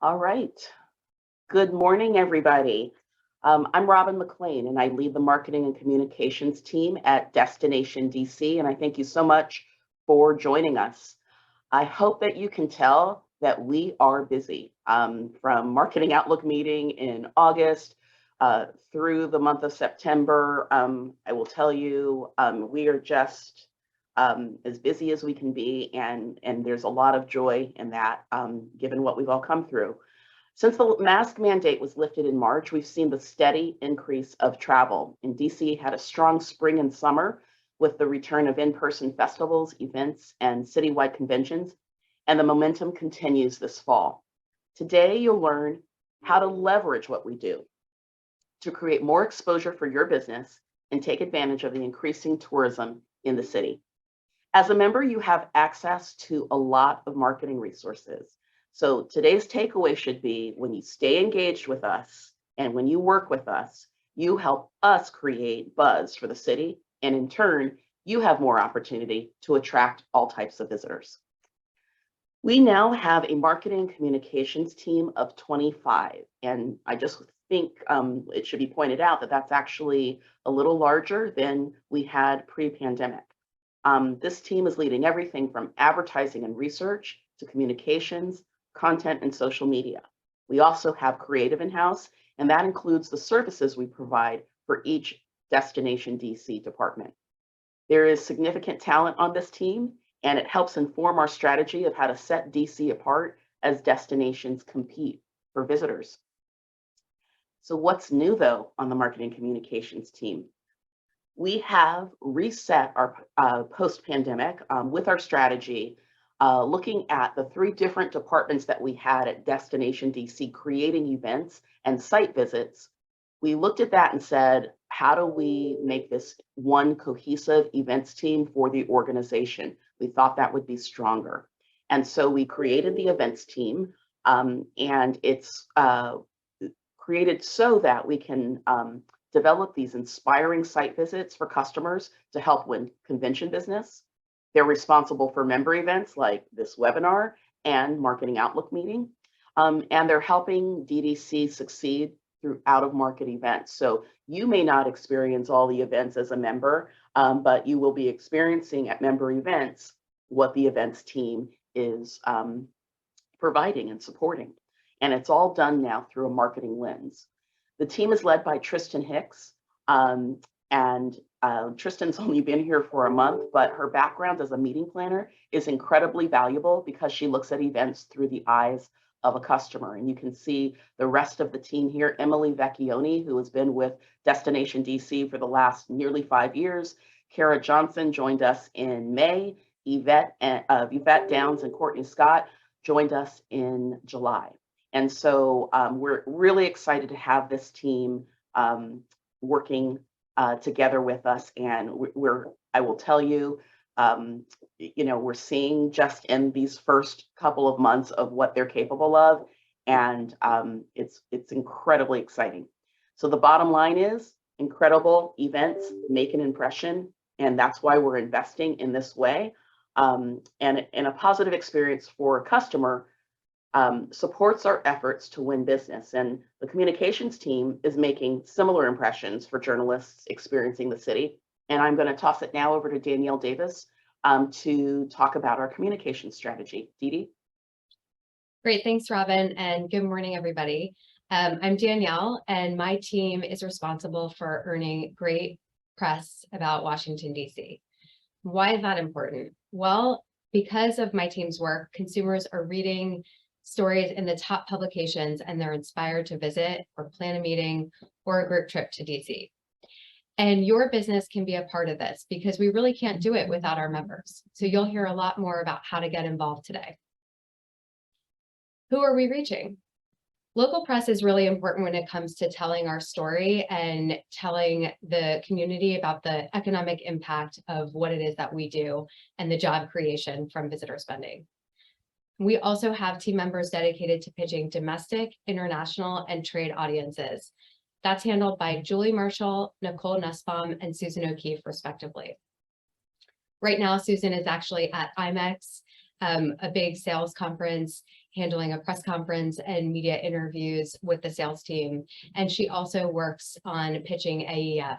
All right. Good morning, everybody. I'm Robin McLean, and I lead the marketing and communications team at Destination DC. And I thank you so much for joining us. I hope that you can tell that we are busy. From Marketing Outlook meeting in August through the month of September, I will tell you we are just as busy as we can be, and there's a lot of joy in that, given what we've all come through. Since the mask mandate was lifted in March, we've seen the steady increase of travel. And DC had a strong spring and summer with the return of in-person festivals, events, and citywide conventions, and the momentum continues this fall. Today, you'll learn how to leverage what we do to create more exposure for your business and take advantage of the increasing tourism in the city. As a member, you have access to a lot of marketing resources. So today's takeaway should be when you stay engaged with us and when you work with us, you help us create buzz for the city. And in turn, you have more opportunity to attract all types of visitors. We now have a marketing communications team of 25. And I just think it should be pointed out that that's actually a little larger than we had pre-pandemic. This team is leading everything from advertising and research to communications, content, and social media. We also have creative in-house, and that includes the services we provide for each Destination DC department. There is significant talent on this team, and it helps inform our strategy of how to set DC apart as destinations compete for visitors. So what's new, though, on the marketing communications team? We have reset our post-pandemic with our strategy, looking at the three different departments that we had at Destination DC creating events and site visits. We looked at that and said, how do we make this one cohesive events team for the organization? We thought that would be stronger. And so we created the events team, and it's created so that we can develop these inspiring site visits for customers to help win convention business. They're responsible for member events like this webinar and Marketing Outlook meeting. And they're helping DDC succeed through out-of-market events. So you may not experience all the events as a member, but you will be experiencing at member events what the events team is providing and supporting. And it's all done now through a marketing lens. The team is led by Tristan Hicks, and Tristan's only been here for a month, but her background as a meeting planner is incredibly valuable because she looks at events through the eyes of a customer. And you can see the rest of the team here, Emily Vecchione, who has been with Destination DC for the last nearly 5 years. Kara Johnson joined us in May. Yvette Downs and Courtney Scott joined us in July. And so we're really excited to have this team working together with us. And I will tell you, we're seeing just in these first couple of months of what they're capable of. And it's incredibly exciting. So the bottom line is incredible events make an impression. And that's why we're investing in this way. And a positive experience for a customer supports our efforts to win business. And the communications team is making similar impressions for journalists experiencing the city. And I'm going to toss it now over to Danielle Davis to talk about our communication strategy. Dee Dee? Great, thanks, Robin, and good morning, everybody. I'm Danielle, and my team is responsible for earning great press about Washington, D.C. Why is that important? Well, because of my team's work, consumers are reading stories in the top publications, and they're inspired to visit or plan a meeting or a group trip to DC. And your business can be a part of this because we really can't do it without our members. So you'll hear a lot more about how to get involved today. Who are we reaching? Local press is really important when it comes to telling our story and telling the community about the economic impact of what it is that we do and the job creation from visitor spending. We also have team members dedicated to pitching domestic, international, and trade audiences. That's handled by Julie Marshall, Nicole Nussbaum, and Susan O'Keefe, respectively. Right now, Susan is actually at IMEX, a big sales conference handling a press conference and media interviews with the sales team. And she also works on pitching AEF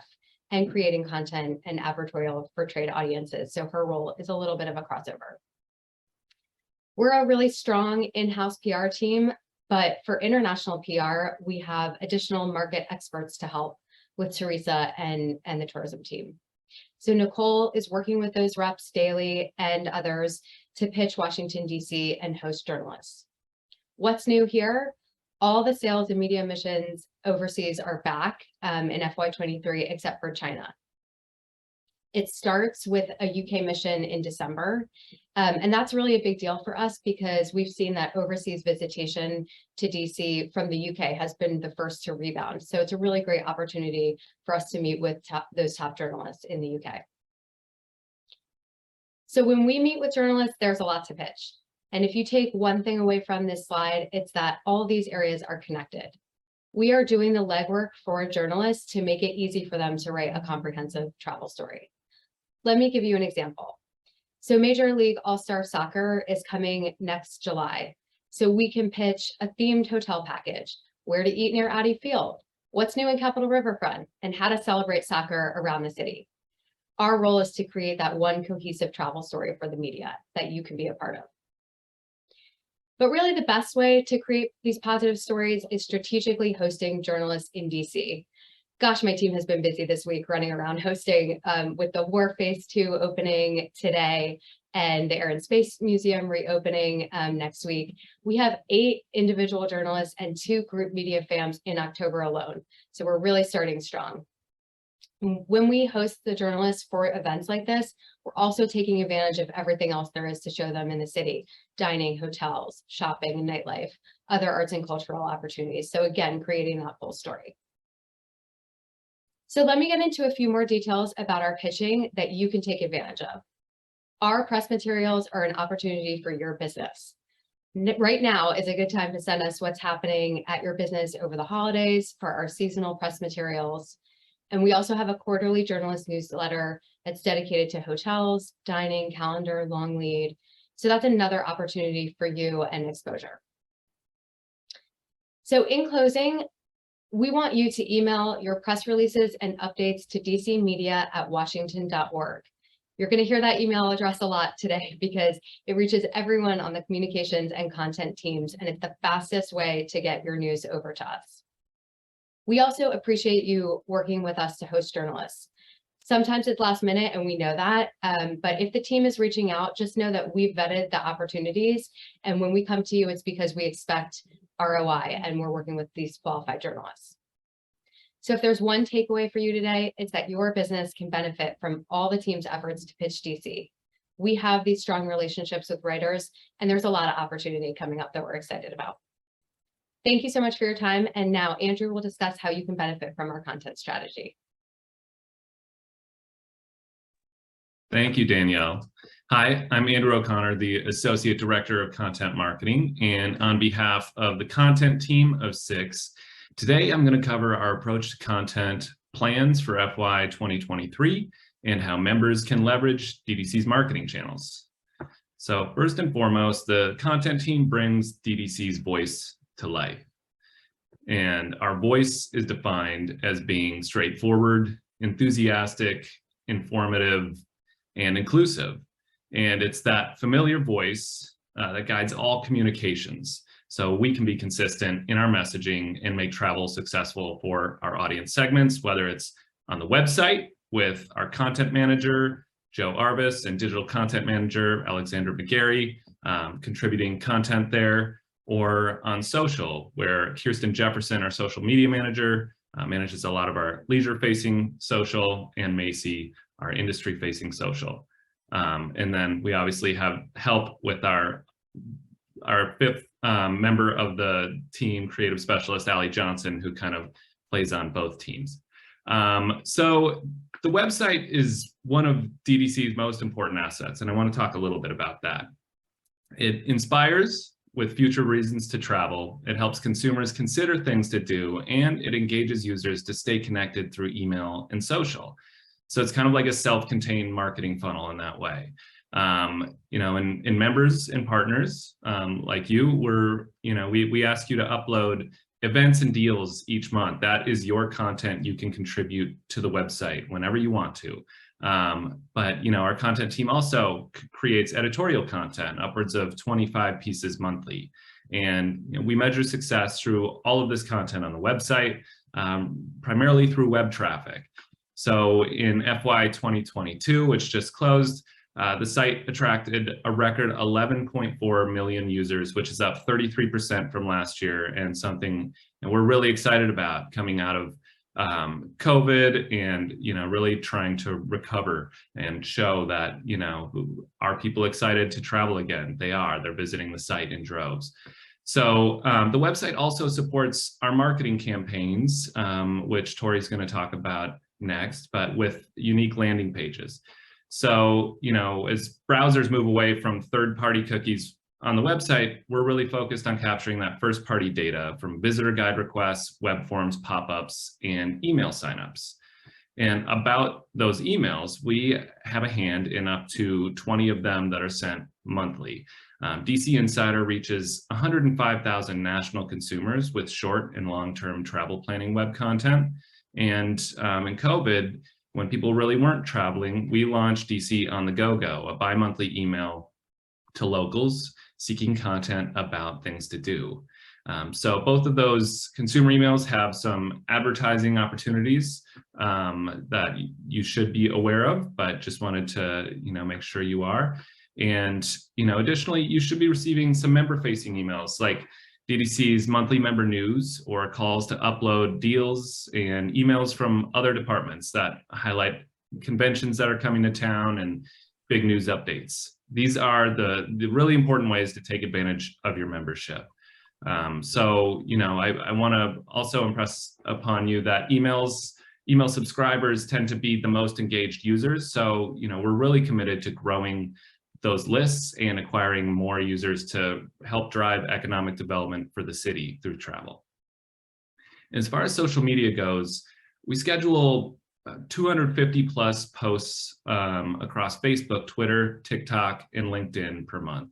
and creating content and advertorial for trade audiences. So her role is a little bit of a crossover. We're a really strong in-house PR team, but for international PR, we have additional market experts to help with Teresa and the tourism team. So Nicole is working with those reps daily and others to pitch Washington, D.C. and host journalists. What's new here? All the sales and media missions overseas are back in FY23, except for China. It starts with a UK mission in December. And that's really a big deal for us because we've seen that overseas visitation to DC from the UK has been the first to rebound. So it's a really great opportunity for us to meet with those top journalists in the UK. So when we meet with journalists, there's a lot to pitch. And if you take one thing away from this slide, it's that all these areas are connected. We are doing the legwork for journalists to make it easy for them to write a comprehensive travel story. Let me give you an example. So Major League All-Star Soccer is coming next July. So we can pitch a themed hotel package, where to eat near Audi Field, what's new in Capitol Riverfront, and how to celebrate soccer around the city. Our role is to create that one cohesive travel story for the media that you can be a part of. But really the best way to create these positive stories is strategically hosting journalists in DC. Gosh, my team has been busy this week running around hosting with the War Phase 2 opening today and the Air and Space Museum reopening next week. We have 8 individual journalists and 2 group media FAMs in October alone. So we're really starting strong. When we host the journalists for events like this, we're also taking advantage of everything else there is to show them in the city: dining, hotels, shopping, nightlife, other arts and cultural opportunities. So again, creating that full story. So let me get into a few more details about our pitching that you can take advantage of. Our press materials are an opportunity for your business. Right now is a good time to send us what's happening at your business over the holidays for our seasonal press materials. And we also have a quarterly journalist newsletter that's dedicated to hotels, dining, calendar, long lead. So that's another opportunity for you and exposure. So in closing, we want you to email your press releases and updates to dcmedia@washington.org. You're going to hear that email address a lot today because it reaches everyone on the communications and content teams, and it's the fastest way to get your news over to us. We also appreciate you working with us to host journalists. Sometimes it's last minute and we know that, but if the team is reaching out, just know that we've vetted the opportunities. And when we come to you, it's because we expect ROI and we're working with these qualified journalists. So if there's one takeaway for you today, it's that your business can benefit from all the team's efforts to pitch DC. We have these strong relationships with writers, and there's a lot of opportunity coming up that we're excited about. Thank you so much for your time. And now Andrew will discuss how you can benefit from our content strategy. Thank you, Danielle. Hi, I'm Andrew O'Connor, the Associate Director of Content Marketing, and on behalf of the content team of 6, today I'm going to cover our approach to content plans for FY 2023 and how members can leverage DDC's marketing channels. So first and foremost, the content team brings DDC's voice to life. And our voice is defined as being straightforward, enthusiastic, informative, and inclusive. And it's that familiar voice that guides all communications. So we can be consistent in our messaging and make travel successful for our audience segments, whether it's on the website with our content manager, Joe Arbus, and digital content manager, Alexander McGarry, contributing content there, or on social, where Kirsten Jefferson, our social media manager, manages a lot of our leisure-facing social, and Macy, our industry-facing social. And then we obviously have help with our 5th member of the team, creative specialist, Allie Johnson, who kind of plays on both teams. So the website is one of DDC's most important assets, and I want to talk a little bit about that. It inspires with future reasons to travel. It helps consumers consider things to do, and it engages users to stay connected through email and social. So it's kind of like a self-contained marketing funnel in that way. And members and partners like you, we ask you to upload events and deals each month. That is your content you can contribute to the website whenever you want to. But our content team also creates editorial content, upwards of 25 pieces monthly. And we measure success through all of this content on the website, primarily through web traffic. So in FY 2022, which just closed, the site attracted a record 11.4 million users, which is up 33% from last year, and something we're really excited about coming out of COVID, and really trying to recover and show that are people excited to travel again? They're visiting the site in droves. So the website also supports our marketing campaigns, which Tori's going to talk about next, but with unique landing pages. So, as browsers move away from third-party cookies on the website, we're really focused on capturing that first-party data from visitor guide requests, web forms, pop-ups, and email signups. And about those emails, we have a hand in up to 20 of them that are sent monthly. DC Insider reaches 105,000 national consumers with short and long-term travel planning web content. And in COVID, when people really weren't traveling, we launched DC on the Go-Go, a bi-monthly email to locals seeking content about things to do. So both of those consumer emails have some advertising opportunities that you should be aware of, but just wanted to make sure you are. And additionally, you should be receiving some member-facing emails like DDC's monthly member news, or calls to upload deals, and emails from other departments that highlight conventions that are coming to town and big news updates. These are the really important ways to take advantage of your membership. I want to also impress upon you that email subscribers tend to be the most engaged users. So, we're really committed to growing those lists and acquiring more users to help drive economic development for the city through travel. As far as social media goes, we schedule 250 plus posts across Facebook, Twitter, TikTok, and LinkedIn per month.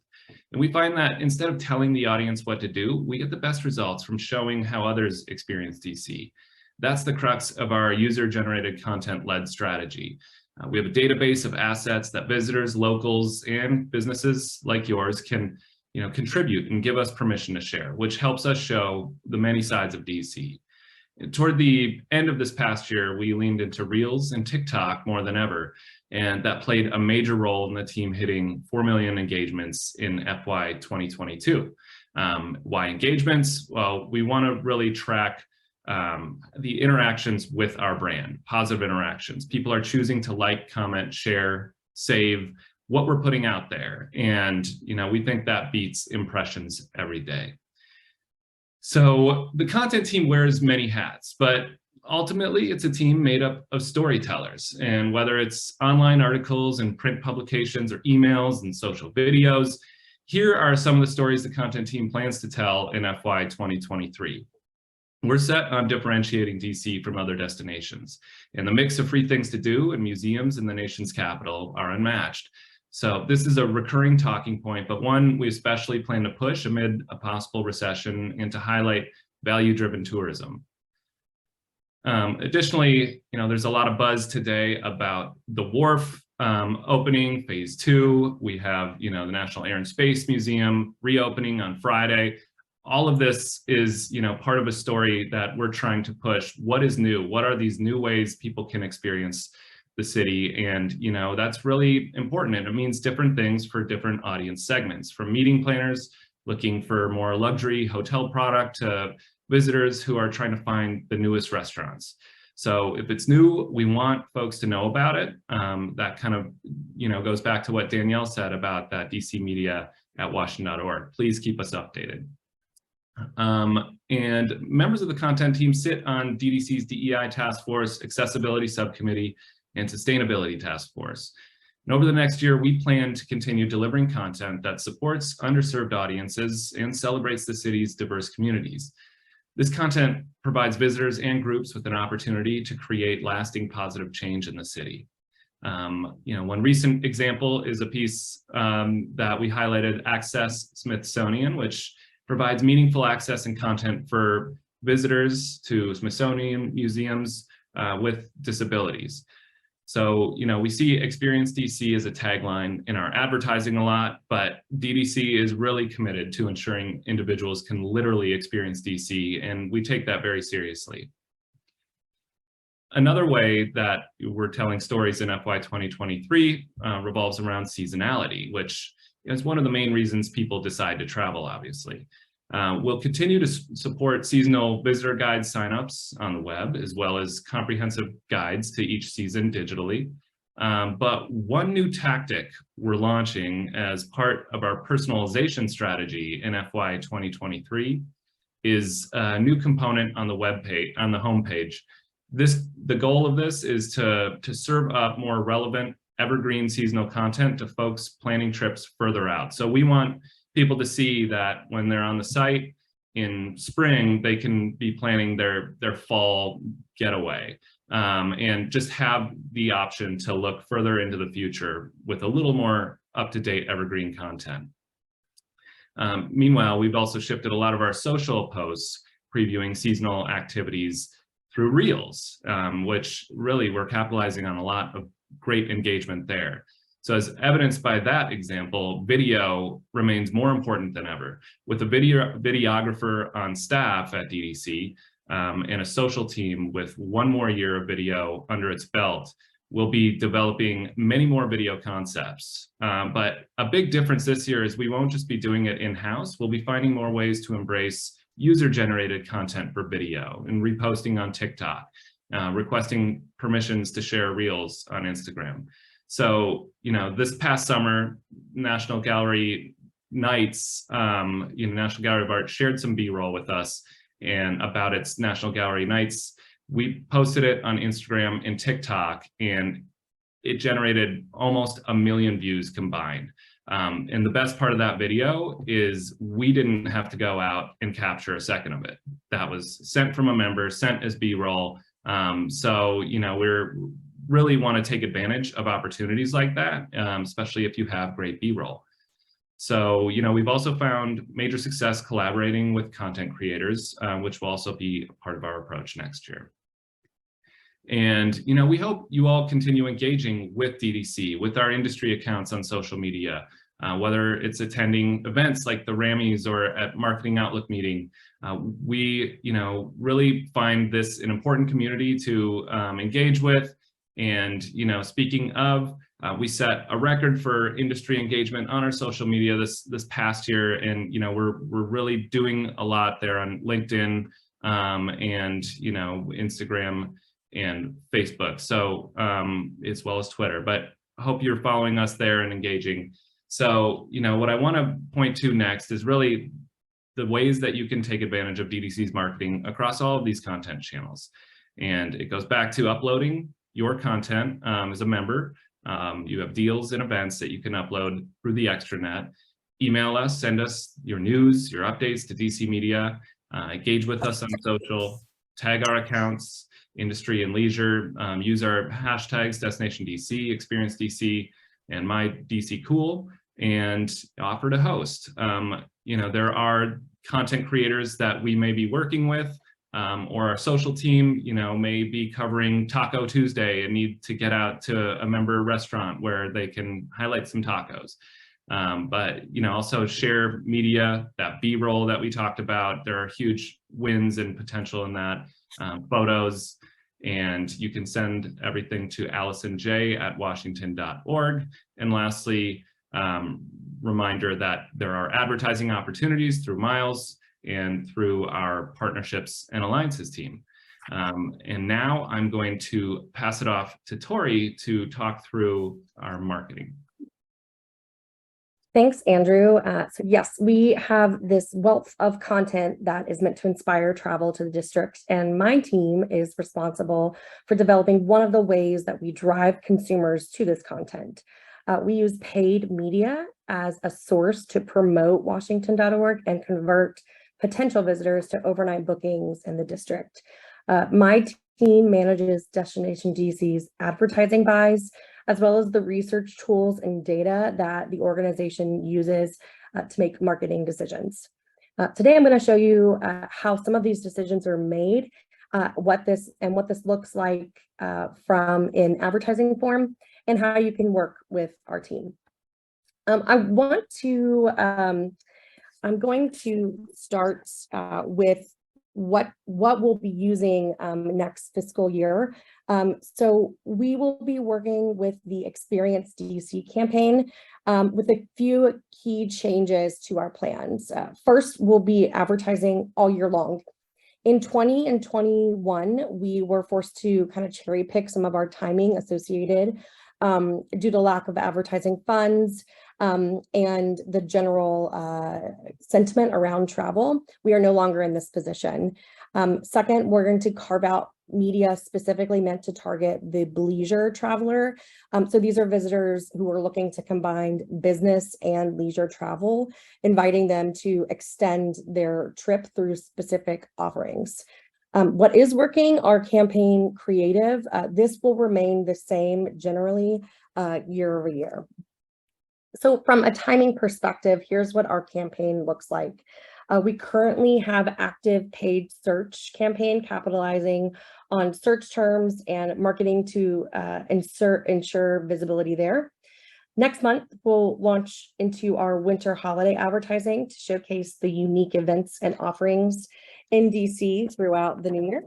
And we find that instead of telling the audience what to do, we get the best results from showing how others experience DC. That's the crux of our user-generated content-led strategy. We have a database of assets that visitors, locals, and businesses like yours can contribute and give us permission to share, which helps us show the many sides of DC. And toward the end of this past year, we leaned into Reels and TikTok more than ever, and that played a major role in the team hitting 4 million engagements in FY 2022. Why engagements? Well, we want to really track the interactions with our brand, positive interactions. People are choosing to like, comment, share, save what we're putting out there. And, we think that beats impressions every day. So the content team wears many hats, but ultimately it's a team made up of storytellers. And whether it's online articles and print publications or emails and social videos, here are some of the stories the content team plans to tell in FY 2023. We're set on differentiating DC from other destinations, and the mix of free things to do and museums in the nation's capital are unmatched. So this is a recurring talking point, but one we especially plan to push amid a possible recession and to highlight value-driven tourism. Additionally, there's a lot of buzz today about the Wharf opening, phase 2. We have, the National Air and Space Museum reopening on Friday. All of this is, part of a story that we're trying to push. What is new? What are these new ways people can experience the city? And, that's really important. And it means different things for different audience segments, from meeting planners looking for more luxury hotel product to visitors who are trying to find the newest restaurants. So if it's new, we want folks to know about it. That kind of, goes back to what Danielle said about that DC Media at Washington.org. Please keep us updated. And members of the content team sit on DDC's DEI Task Force, Accessibility Subcommittee, and Sustainability Task Force. And over the next year, we plan to continue delivering content that supports underserved audiences and celebrates the city's diverse communities. This content provides visitors and groups with an opportunity to create lasting positive change in the city. One recent example is a piece that we highlighted, Access Smithsonian, which provides meaningful access and content for visitors to Smithsonian museums with disabilities. So, we see Experience DC as a tagline in our advertising a lot, but DDC is really committed to ensuring individuals can literally experience DC, and we take that very seriously. Another way that we're telling stories in FY 2023 revolves around seasonality, which is one of the main reasons people decide to travel, obviously. We'll continue to support seasonal visitor guide signups on the web, as well as comprehensive guides to each season digitally. But one new tactic we're launching as part of our personalization strategy in FY 2023 is a new component on the web page, on the homepage. The goal of this is to serve up more relevant evergreen seasonal content to folks planning trips further out. So we want people to see that when they're on the site in spring, they can be planning their fall getaway and just have the option to look further into the future with a little more up-to-date evergreen content. Meanwhile, we've also shifted a lot of our social posts previewing seasonal activities through Reels, which really we're capitalizing on a lot of great engagement there. So as evidenced by that example, video remains more important than ever. With a videographer on staff at DDC and a social team with one more year of video under its belt, we'll be developing many more video concepts. But a big difference this year is we won't just be doing it in-house, we'll be finding more ways to embrace user-generated content for video and reposting on TikTok, requesting permissions to share Reels on Instagram. So, this past summer, National Gallery Nights, National Gallery of Art shared some B-roll with us and about its National Gallery Nights. We posted it on Instagram and TikTok, and it generated almost 1 million views combined. And the best part of that video is we didn't have to go out and capture a second of it. That was sent from a member, sent as B-roll. So, we're really want to take advantage of opportunities like that, especially if you have great B-roll. So, we've also found major success collaborating with content creators, which will also be a part of our approach next year. And, we hope you all continue engaging with DDC, with our industry accounts on social media, whether it's attending events like the Rammies or at Marketing Outlook meeting. We, really find this an important community to engage with. And, speaking of, we set a record for industry engagement on our social media this past year. And, we're really doing a lot there on LinkedIn and, Instagram and Facebook. So as well as Twitter, but I hope you're following us there and engaging. So, what I want to point to next is really the ways that you can take advantage of DDC's marketing across all of these content channels. And it goes back to uploading your content as a member. You have deals and events that you can upload through the extranet. Email us, send us your news, your updates to DC Media, engage with us on social, tag our accounts, industry and leisure, use our hashtags Destination DC, Experience DC, and My DC Cool, and offer to host. There are content creators that we may be working with, or our social team, may be covering Taco Tuesday and need to get out to a member restaurant where they can highlight some tacos. But, also share media, that B-roll that we talked about. There are huge wins and potential in that. Photos, and you can send everything to allisonj@washington.org. And lastly, reminder that there are advertising opportunities through Miles and through our partnerships and alliances team. And now I'm going to pass it off to Tori to talk through our marketing. Thanks, Andrew. So yes, we have this wealth of content that is meant to inspire travel to the district, and my team is responsible for developing one of the ways that we drive consumers to this content. We use paid media as a source to promote Washington.org and convert potential visitors to overnight bookings in the district. My team manages Destination DC's advertising buys, as well as the research tools and data that the organization uses to make marketing decisions. Today, I'm going to show you how some of these decisions are made, what this looks like from in advertising form, and how you can work with our team. I'm going to start with what we'll be using next fiscal year. So we will be working with the Experience DC campaign with a few key changes to our plans. First, we'll be advertising all year long. In 20 and 21, we were forced to kind of cherry pick some of our timing associated due to lack of advertising funds and the general sentiment around travel. We are no longer in this position. Second, we're going to carve out media specifically meant to target the leisure traveler. So these are visitors who are looking to combine business and leisure travel, inviting them to extend their trip through specific offerings. What is working, our campaign creative, this will remain the same generally year over year. So from a timing perspective, here's what our campaign looks like. We currently have active paid search campaign capitalizing on search terms and marketing to ensure visibility there. Next month, we'll launch into our winter holiday advertising to showcase the unique events and offerings in DC throughout the new year.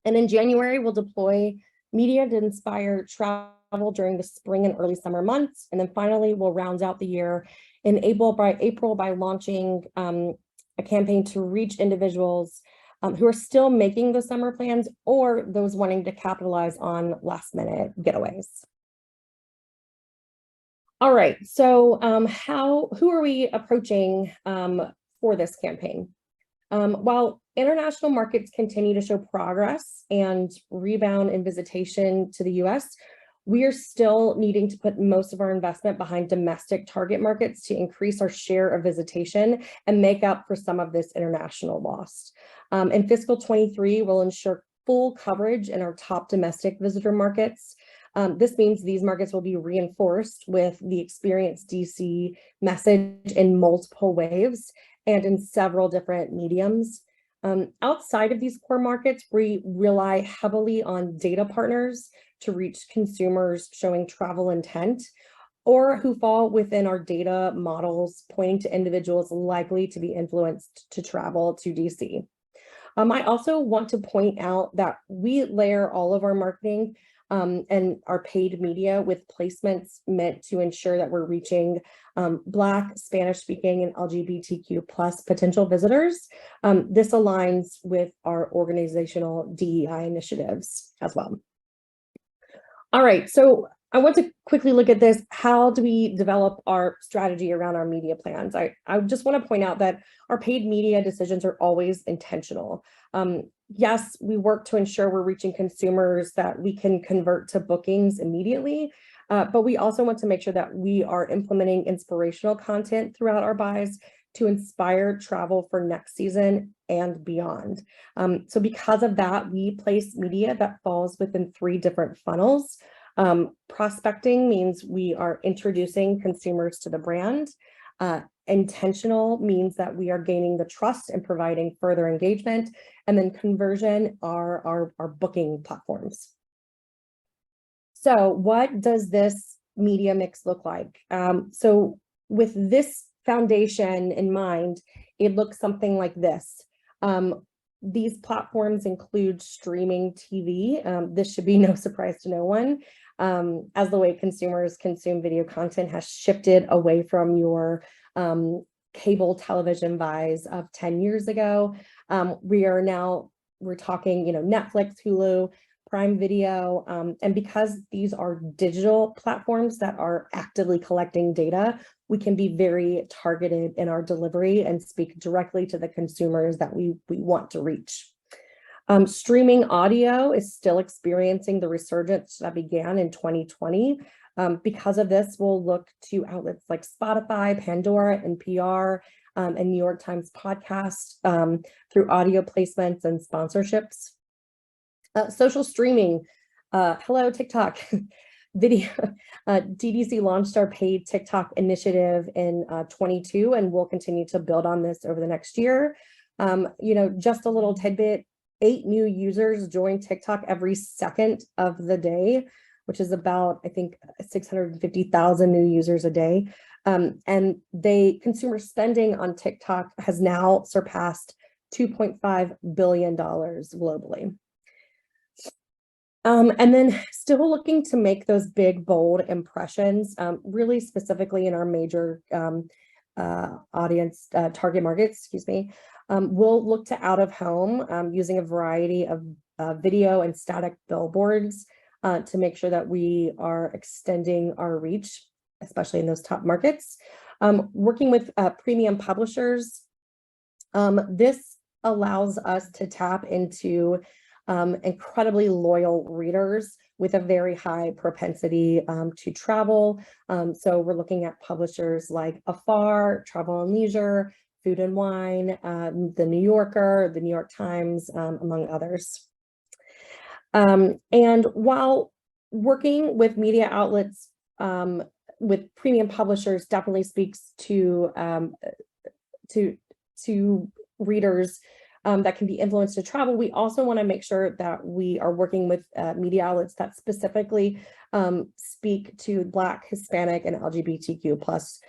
And in January, we'll deploy media to inspire travel during the spring and early summer months. And then finally, we'll round out the year in April by launching a campaign to reach individuals who are still making the summer plans or those wanting to capitalize on last minute getaways. All right, so who are we approaching for this campaign? While international markets continue to show progress and rebound in visitation to the US, we are still needing to put most of our investment behind domestic target markets to increase our share of visitation and make up for some of this international loss. In fiscal 23, we'll ensure full coverage in our top domestic visitor markets. This means these markets will be reinforced with the Experience DC message in multiple waves and in several different mediums. Outside of these core markets, we rely heavily on data partners to reach consumers showing travel intent or who fall within our data models, pointing to individuals likely to be influenced to travel to DC. I also want to point out that we layer all of our marketing and our paid media with placements meant to ensure that we're reaching Black, Spanish-speaking, and LGBTQ plus potential visitors. This aligns with our organizational DEI initiatives as well. All right, so I want to quickly look at this. How do we develop our strategy around our media plans? I just want to point out that our paid media decisions are always intentional. Yes, we work to ensure we're reaching consumers that we can convert to bookings immediately, but we also want to make sure that we are implementing inspirational content throughout our buys to inspire travel for next season and beyond. So because of that, we place media that falls within 3 different funnels. Prospecting means we are introducing consumers to the brand. Intentional means that we are gaining the trust and providing further engagement. And then conversion are our booking platforms. So what does this media mix look like? So with this foundation in mind, it looks something like this. These platforms include streaming TV. This should be no surprise to no one, as the way consumers consume video content has shifted away from your cable television buys of 10 years ago. We're talking, Netflix, Hulu, Prime Video, and because these are digital platforms that are actively collecting data, we can be very targeted in our delivery and speak directly to the consumers that we want to reach. Streaming audio is still experiencing the resurgence that began in 2020. Because of this, we'll look to outlets like Spotify, Pandora, NPR, and New York Times podcast through audio placements and sponsorships. Social streaming, hello TikTok. DDC launched our paid TikTok initiative in 22, and we'll continue to build on this over the next year. Just a little tidbit, 8 new users join TikTok every second of the day, which is about, I think, 650,000 new users a day. And consumer spending on TikTok has now surpassed $2.5 billion globally. And then still looking to make those big, bold impressions, really specifically in our major audience target markets, we'll look to out of home using a variety of video and static billboards to make sure that we are extending our reach, especially in those top markets. Working with premium publishers, this allows us to tap into incredibly loyal readers with a very high propensity to travel. So we're looking at publishers like Afar, Travel and Leisure, Food and Wine, The New Yorker, The New York Times, among others. And while working with media outlets with premium publishers definitely speaks to readers that can be influenced to travel, we also want to make sure that we are working with media outlets that specifically speak to Black, Hispanic, and LGBTQ plus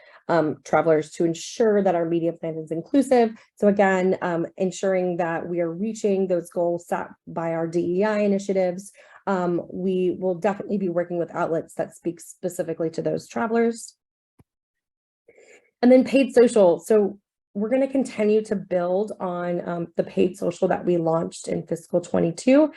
travelers to ensure that our media plan is inclusive. So again, ensuring that we are reaching those goals set by our DEI initiatives. We will definitely be working with outlets that speak specifically to those travelers. And then paid social. So we're going to continue to build on the paid social that we launched in fiscal 22.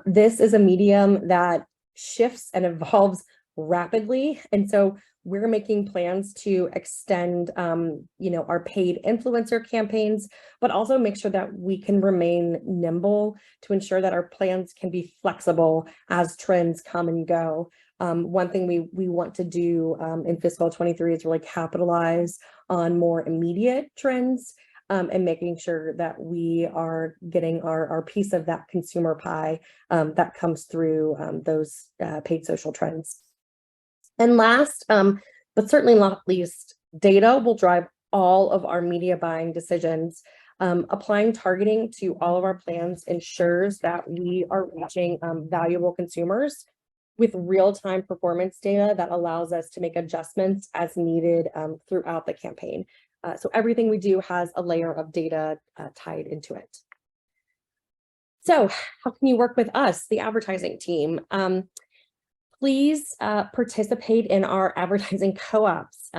This is a medium that shifts and evolves rapidly. And so we're making plans to extend, our paid influencer campaigns, but also make sure that we can remain nimble to ensure that our plans can be flexible as trends come and go. One thing we want to do in fiscal 23 is really capitalize on more immediate trends and making sure that we are getting our piece of that consumer pie that comes through those paid social trends. And last, but certainly not least, data will drive all of our media buying decisions. Applying targeting to all of our plans ensures that we are reaching valuable consumers with real-time performance data that allows us to make adjustments as needed throughout the campaign. So everything we do has a layer of data tied into it. So how can you work with us, the advertising team? Please participate in our advertising co-ops.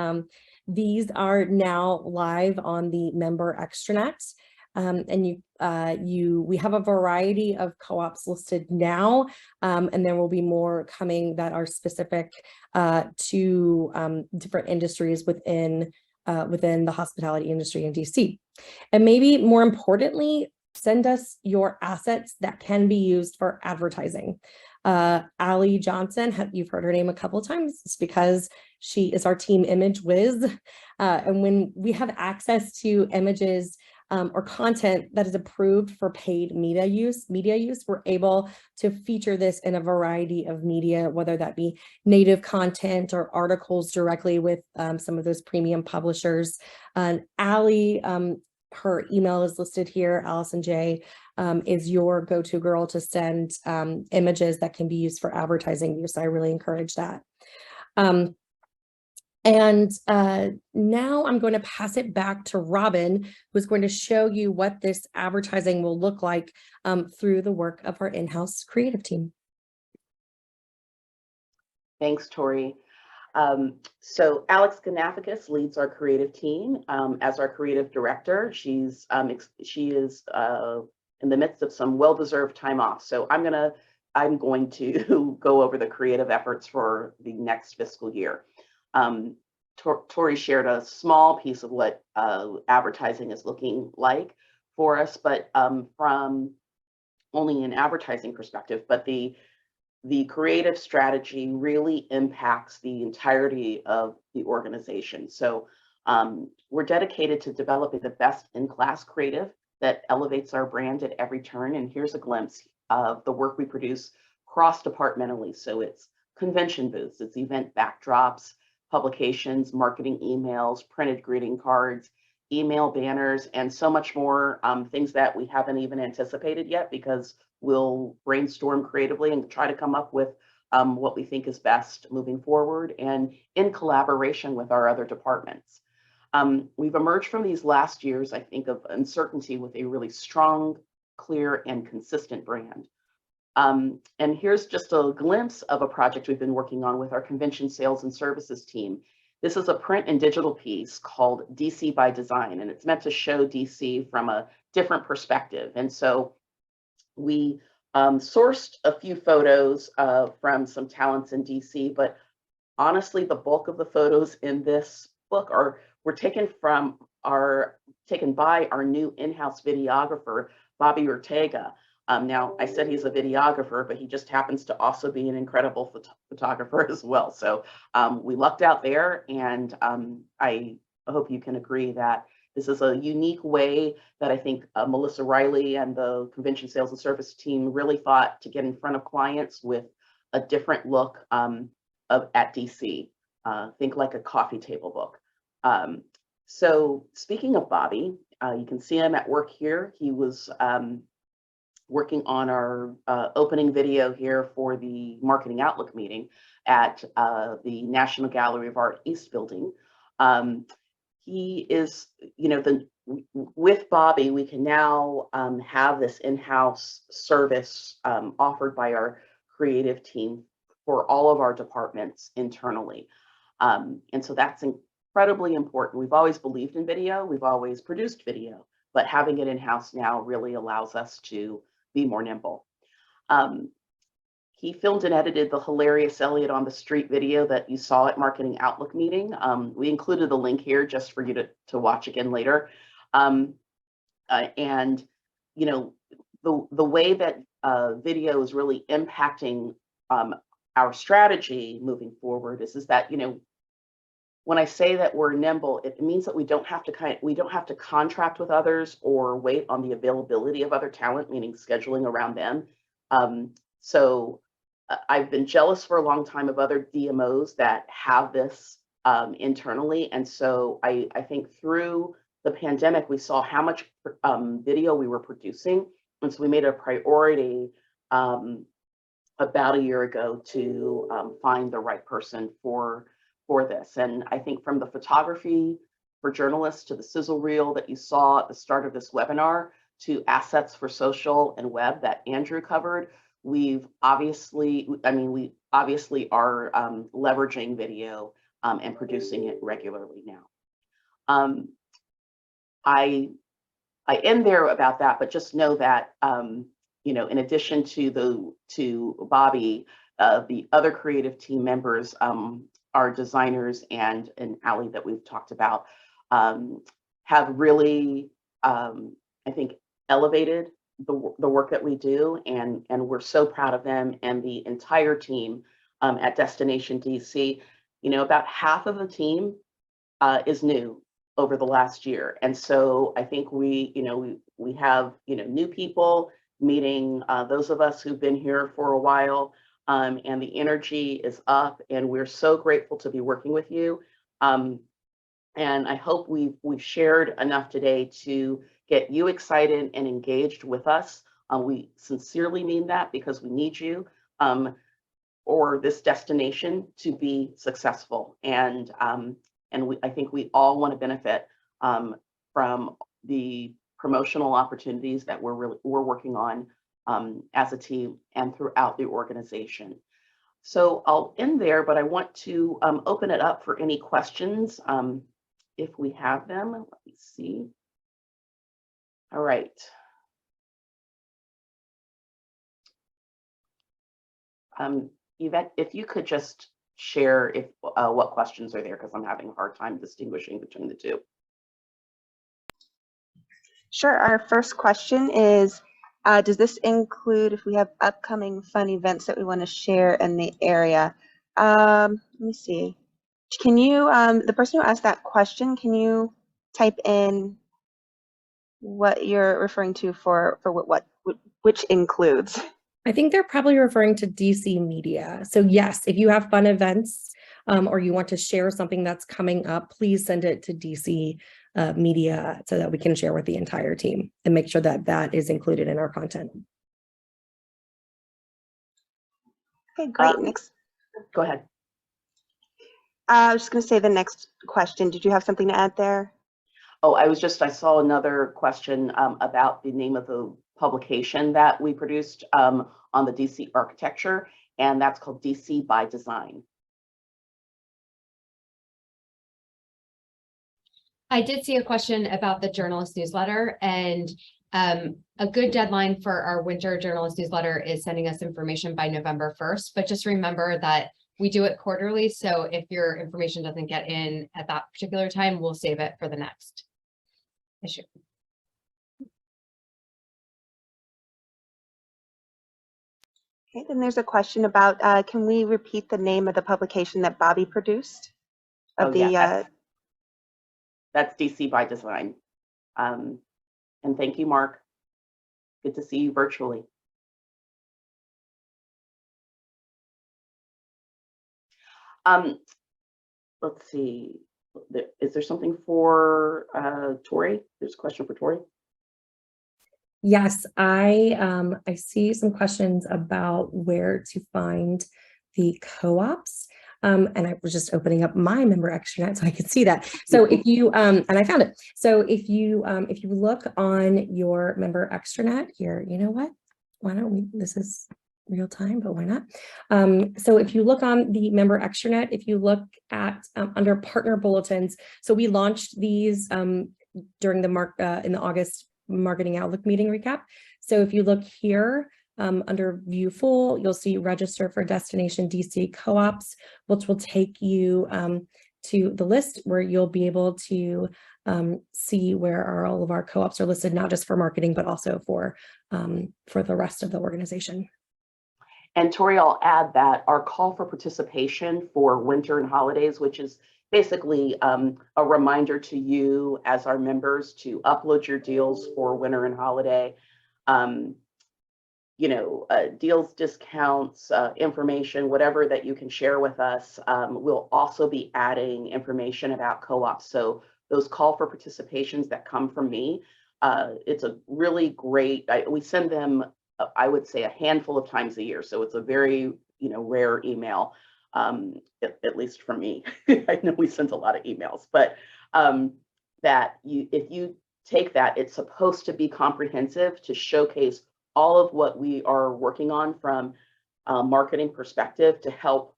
These are now live on the member extranet. And we have a variety of co-ops listed now, and there will be more coming that are specific to different industries within the hospitality industry in DC. And maybe more importantly, send us your assets that can be used for advertising. Allie Johnson, you've heard her name a couple of times. It's because she is our team image whiz. And when we have access to images or content that is approved for paid media use, we're able to feature this in a variety of media, whether that be native content or articles directly with some of those premium publishers. Allie, her email is listed here. Allison J is your go-to girl to send images that can be used for advertising use. I really encourage that. And now I'm going to pass it back to Robin, who's going to show you what this advertising will look like through the work of our in-house creative team. Thanks, Tori. So Alex Ganafikis leads our creative team as our creative director. She is in the midst of some well-deserved time off. So I'm going to go over the creative efforts for the next fiscal year. Tori shared a small piece of what advertising is looking like for us, but from only an advertising perspective, but the creative strategy really impacts the entirety of the organization. So we're dedicated to developing the best in-class creative that elevates our brand at every turn. And here's a glimpse of the work we produce cross-departmentally. So it's convention booths, it's event backdrops, publications, marketing emails, printed greeting cards, email banners, and so much more, things that we haven't even anticipated yet because we'll brainstorm creatively and try to come up with what we think is best moving forward and in collaboration with our other departments. We've emerged from these last years, I think, of uncertainty with a really strong, clear, and consistent brand. And here's just a glimpse of a project we've been working on with our convention sales and services team. This is a print and digital piece called DC by Design, and it's meant to show DC from a different perspective. And so we sourced a few photos from some talents in DC, but honestly, the bulk of the photos in this book were taken by our new in-house videographer, Bobby Ortega. Now, I said he's a videographer, but he just happens to also be an incredible photographer as well. So we lucked out there, and I hope you can agree that this is a unique way that I think Melissa Riley and the convention sales and service team really thought to get in front of clients with a different look at DC. Think like a coffee table book. So speaking of Bobby, you can see him at work here. He was working on our opening video here for the Marketing Outlook meeting at the National Gallery of Art East Building. He is, with Bobby, we can now have this in-house service offered by our creative team for all of our departments internally. And so that's incredibly important. We've always believed in video, we've always produced video, but having it in-house now really allows us to be more nimble. He filmed and edited the hilarious Elliot on the Street video that you saw at Marketing Outlook meeting. We included the link here just for you to watch again later. And the way that video is really impacting our strategy moving forward is that, when I say that we're nimble, it means that we don't have to contract with others or wait on the availability of other talent, meaning scheduling around them. So I've been jealous for a long time of other DMOs that have this internally. And so I think through the pandemic, we saw how much video we were producing. And so we made a priority about a year ago to find the right person for this. And I think from the photography for journalists to the sizzle reel that you saw at the start of this webinar to assets for social and web that Andrew covered, we obviously are leveraging video and producing it regularly now. I end there about that, but just know that in addition to Bobby, the other creative team members, our designers and Allie that we've talked about, have really, I think, elevated the work that we do, and we're so proud of them and the entire team at Destination DC. About half of the team is new over the last year, and so I think we have new people meeting those of us who've been here for a while, and the energy is up, and we're so grateful to be working with you. And I hope we've shared enough today to get you excited and engaged with us. We sincerely mean that because we need you or this destination to be successful. And I think we all want to benefit from the promotional opportunities that we're working on as a team and throughout the organization. So I'll end there, but I want to open it up for any questions if we have them. Let me see. All right. Yvette, if you could just share what questions are there, because I'm having a hard time distinguishing between the two. Sure. Our first question is, does this include if we have upcoming fun events that we want to share in the area? Let me see. Can you, the person who asked that question, can you type in what you're referring to for which includes? I think they're probably referring to DC media. So yes, if you have fun events or you want to share something that's coming up, please send it to DC media so that we can share with the entire team and make sure that that is included in our content. Okay, great. Next. Go ahead. I was just going to say the next question. Did you have something to add there? Oh, I saw another question about the name of the publication that we produced on the DC architecture, and that's called DC by Design. I did see a question about the journalist newsletter, and a good deadline for our winter journalist newsletter is sending us information by November 1st, but just remember that we do it quarterly. So if your information doesn't get in at that particular time, we'll save it for the next issue. Okay, then there's a question about, can we repeat the name of the publication that Bobby produced? That's DC by Design. And thank you, Mark. Good to see you virtually. Let's see. Is there something for Tori? There's a question for Tori. Yes, I see some questions about where to find the co-ops. And I was just opening up my member extranet so I could see that. So if you and I found it. So if you look on your member extranet here, you know what? Why don't we? This is real time, but why not? So if you look on the member extranet, if you look at under partner bulletins, so we launched these during the in the August Marketing Outlook meeting recap. So if you look here under view full, you'll see register for Destination DC co-ops, which will take you to the list where you'll be able to see where all of our co-ops are listed, not just for marketing, but also for the rest of the organization. And Tori, I'll add that our call for participation for winter and holidays, which is basically a reminder to you as our members to upload your deals for winter and holiday, deals, discounts, information, whatever that you can share with us. We'll also be adding information about co-ops. So those call for participations that come from me, it's a really great, we send them, I would say, a handful of times a year. So it's a very, rare email. At least for me. I know we sent a lot of emails, but if you take that, it's supposed to be comprehensive to showcase all of what we are working on from a marketing perspective to help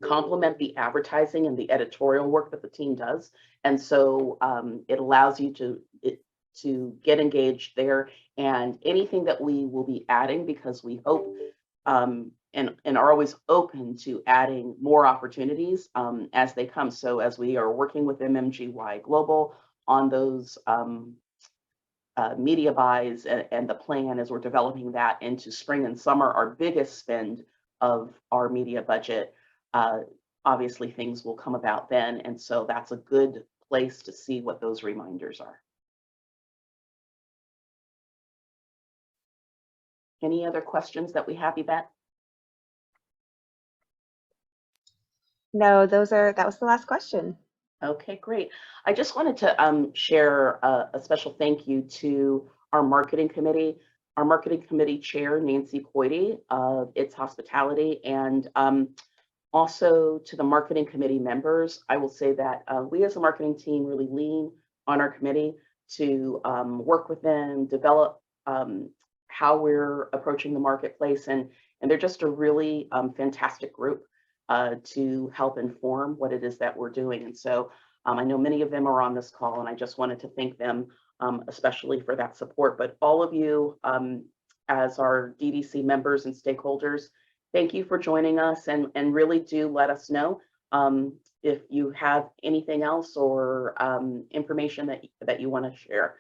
complement the advertising and the editorial work that the team does. And so it allows you to get engaged there, and anything that we will be adding, because we hope and are always open to adding more opportunities as they come. So as we are working with MMGY Global on those media buys and the plan as we're developing that into spring and summer, our biggest spend of our media budget, obviously things will come about then. And so that's a good place to see what those reminders are. Any other questions that we have, Yvette? No, that was the last question. Okay, great. I just wanted to share a special thank you to our marketing committee chair, Nancy Coity of It's Hospitality, and also to the marketing committee members. I will say that we as a marketing team really lean on our committee to work with them, develop how we're approaching the marketplace, and they're just a really fantastic group to help inform what it is that we're doing. And so I know many of them are on this call, and I just wanted to thank them especially for that support. But all of you as our DDC members and stakeholders, thank you for joining us, and really do let us know if you have anything else or information that you want to share.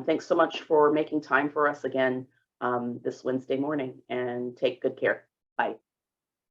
Thanks so much for making time for us again this Wednesday morning, and take good care. Bye.